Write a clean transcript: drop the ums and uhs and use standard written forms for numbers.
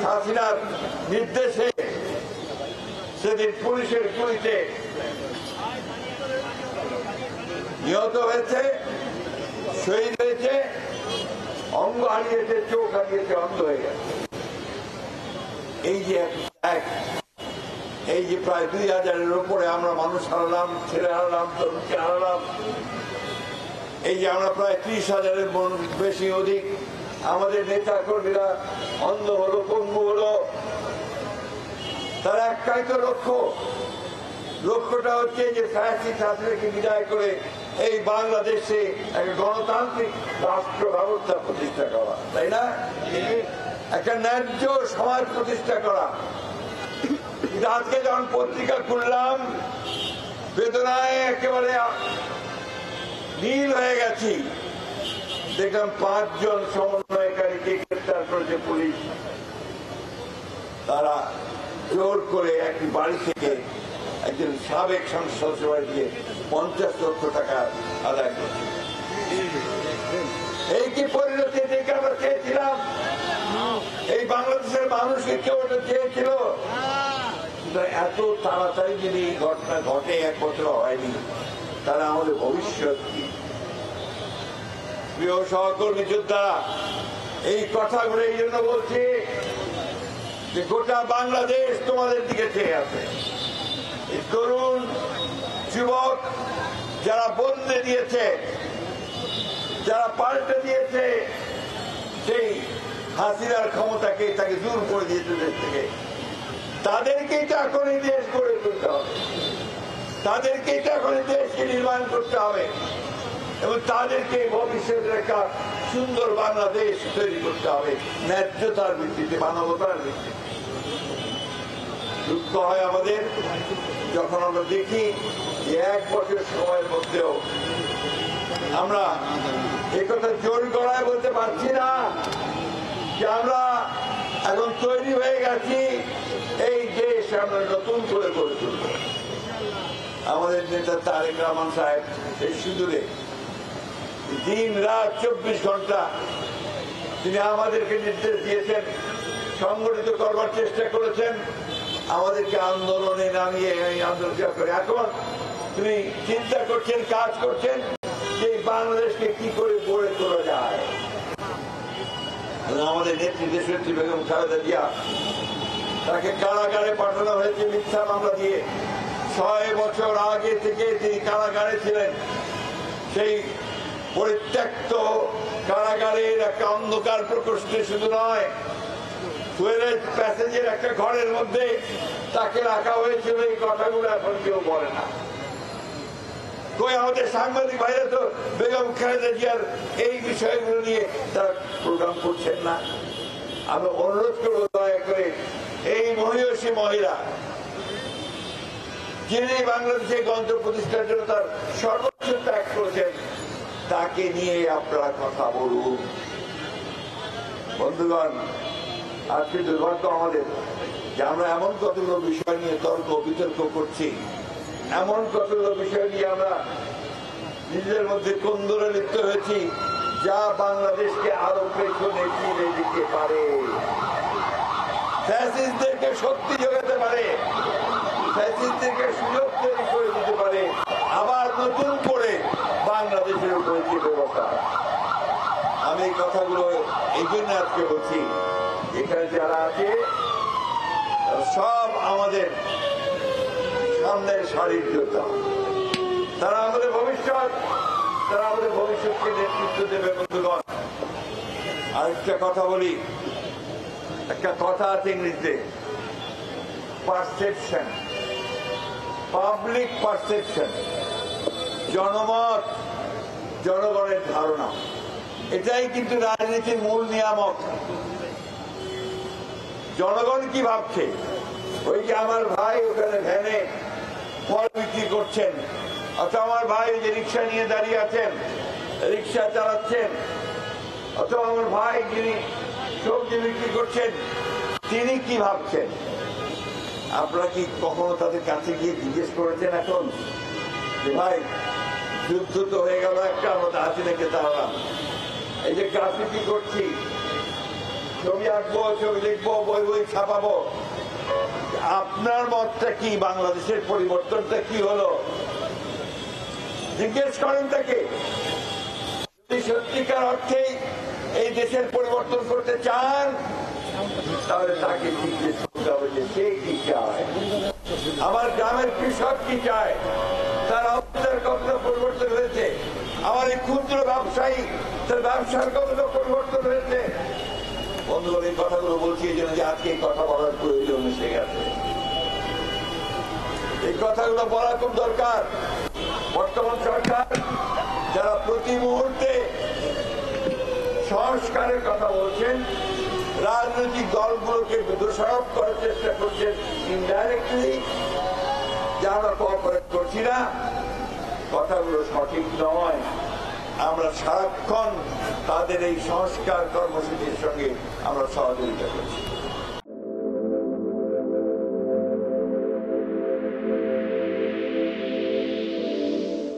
হাসিনার নির্দেশে সেদিন পুলিশের গুলিতে নিহত হয়েছে, শহীদ হয়েছে, অঙ্গ হারিয়েছে, চোখ হারিয়েছে, অন্ধ হয়ে গেছে। এই যে প্রায় 2000-এর উপরে আমরা মানুষ হারালাম, ছেলে হারালাম, তরুণকে হারালাম। এই যে আমরা প্রায় 30,000-এর বেশি অধিক আমাদের নেতা কর্মীরা অন্ধ হলো, পঙ্গু হলো। তার একটাই তো লক্ষ্যটা হচ্ছে যে ফ্যাসিস্ট হাসিনাকে বিদায় করে এই বাংলাদেশে একটা গণতান্ত্রিক রাষ্ট্র ব্যবস্থা প্রতিষ্ঠা করা, তাই না? একটা ন্যায্য সমাজ প্রতিষ্ঠা করা। আজকে যখন পত্রিকা খুললাম, বেদনায় একেবারে নীল হয়ে গেছি। দেখলাম 5 জন সমন্বয়কারীকে গ্রেফতার করেছে পুলিশ। তারা জোর করে একটি বাড়ি থেকে একজন সাবেক সংসদ সভাপতিকে 50 লক্ষ টাকা আদায় করেছে। এই কি পরিণতি দেখে আমরা চেয়েছিলাম? এই বাংলাদেশের মানুষকে কেউ ওটা চেয়েছিল? এত তাড়াতাড়ি যদি এই ঘটনা ঘটে, 1 বছর হয়নি, তারা আমাদের ভবিষ্যৎ কি? প্রিয় সহকর্মী যোদ্ধারা, এই কথাগুলো এই জন্য বলছি যে গোটা বাংলাদেশ তোমাদের দিকে চেয়ে আছে। এই তরুণ যুবক যারা বদলে দিয়েছে, যারা পাল্টে দিয়েছে সেই হাসিনার ক্ষমতাকে, তাকে দূর করে দিয়েছে দেশ থেকে, তাদেরকেই তো এখন এই দেশ গড়ে তুলতে হবে, তাদেরকেই তো এখন এই দেশকে নির্মাণ করতে হবে এবং তাদেরকে ভবিষ্যতের একটা সুন্দর বাংলাদেশ তৈরি করতে হবে, ন্যায্যতার ভিত্তিতে, মানবতার ভিত্তিতে। দুঃখ হয় আমাদের যখন আমরা দেখি যে 1 বছর সময়ের মধ্যেও আমরা এই কথা জোর গলায় বলতে পারছি না যে আমরা এখন তৈরি হয়ে গেছি, এই দেশ আমরা নতুন করে গড়ে তুলব। আমাদের নেতা তারেক রহমান সাহেব এই সুদূরে দিন রাত 24 ঘন্টা তিনি আমাদেরকে নির্দেশ দিয়েছেন, সংগঠিত করবার চেষ্টা করেছেন, আমাদেরকে আন্দোলনে নামিয়ে এই আন্দোলন করে এখন তিনি চিন্তা করছেন, কাজ করছেন যে বাংলাদেশকে কি করে গড়ে তোলা যায়। আমাদের নেত্রী দেশনেত্রী বেগম খালেদা জিয়া, তাকে কারাগারে পাঠানো হয়েছে মিথ্যা মামলা দিয়ে। 6 বছর আগে থেকে তিনি কারাগারে ছিলেন। সেই পরিত্যক্ত কারাগারের একটা অন্ধকার প্রকোষ্ঠে শুধু নয়, টয়লেট প্যাসেজের একটা ঘরের মধ্যে তাকে রাখা হয়েছিল। এই কথাগুলো এখন কেউ বলে না। কই আমাদের সাংবাদিক ভাইরা তো বেগম খালেদা জিয়ার এই বিষয়গুলো নিয়ে তারা প্রোগ্রাম করছেন না। আমি অনুরোধ করবো দয়া করে এই মহিষী মহিলা, যিনি বাংলাদেশে গণতন্ত্র প্রতিষ্ঠার জন্য তার সর্বোচ্চ ত্যাগ করেছেন, তাকে নিয়ে আপনারা কথা বলুন। বন্ধুগণ, আজকে দুর্ভাগ্য আমাদের যে আমরা এমন কতগুলো বিষয় নিয়ে তর্ক বিতর্ক করছি, এমন কতগুলো বিষয় নিয়ে আমরা নিজেদের মধ্যে কোন্দলে লিপ্ত হয়েছি, যা বাংলাদেশকে আরো পেছনে ফিরে দিতে পারে, ফ্যাসিস্টদেরকে শক্তি যোগাতে পারে, ফ্যাসিস্টদেরকে সুযোগ তৈরি করে দিতে পারে, আবার নতুন করে বাংলাদেশের উপরে যে ব্যবস্থা। আমি এই কথাগুলো এই জন্য আজকে বলছি, এখানে যারা আছে সব আমাদের সামনের সারির যোদ্ধা, তারা আমাদের ভবিষ্যৎ, তারা আমাদের ভবিষ্যৎকে নেতৃত্ব দেবে। বন্ধুগণ, আরেকটা কথা বলি, একটা কথা আছে ইংরেজিতে, পারসেপশন, পাবলিক পারসেপশন, জনমত, জনগণের ধারণা, এটাই কিন্তু রাজনীতির মূল নিয়ামক। জনগণ কি ভাবছে? ওই যে আমার ভাই ওখানে ভ্যানে ফল বিক্রি করছেন, অথবা আমার ভাই যে রিক্সা নিয়ে দাঁড়িয়ে আছেন, রিক্সা চালাচ্ছেন, অথবা আমার ভাই যিনি সবজি বিক্রি করছেন, তিনি কি ভাবছেন? আপনারা কি কখনো তাদের কাছে গিয়ে জিজ্ঞেস করেছেন এখন যে ভাই যুদ্ধ তো হয়ে গেল একটা, আমরা হাসিনাকে দাঁড়ালাম, এই যে গ্রাফিতি করছি, ছবি আঁকবো, ছবি লিখবো, বই বই ছাপাবো। আপনার মতটা কি? বাংলাদেশের পরিবর্তনটা কি হলো জিজ্ঞেস করেন তাকে। যদি সত্যিকার অর্থেই এই দেশের পরিবর্তন করতে চান তাহলে তাকে জিজ্ঞেস করতে হবে যে সে কি চায়, আমার গ্রামের কৃষক কি চায়, তার অবস্থার কতটা পরিবর্তন হয়েছে, আমার এই ক্ষুদ্র ব্যবসায়ী তার ব্যবসার কতটা পরিবর্তন হয়েছে। বন্ধুগণ, এই কথাগুলো বলছি এই জন্য যে আজকে এই কথা বলার প্রয়োজন এসে গেছে। এই কথাগুলো বলা খুব দরকার। বর্তমান সরকার যারা প্রতি মুহূর্তে সংস্কারের কথা বলছেন, রাজনৈতিক দলগুলোকে দোষারোপ করার চেষ্টা করছেন ইনডাইরেক্টলি, যা আমরা কোঅপারেট করছি না, কথাগুলো সঠিক নয়। আমরা সারাক্ষণ তাদের এই সংস্কার কর্মসূচির সঙ্গে আমরা সহযোগিতা করছি।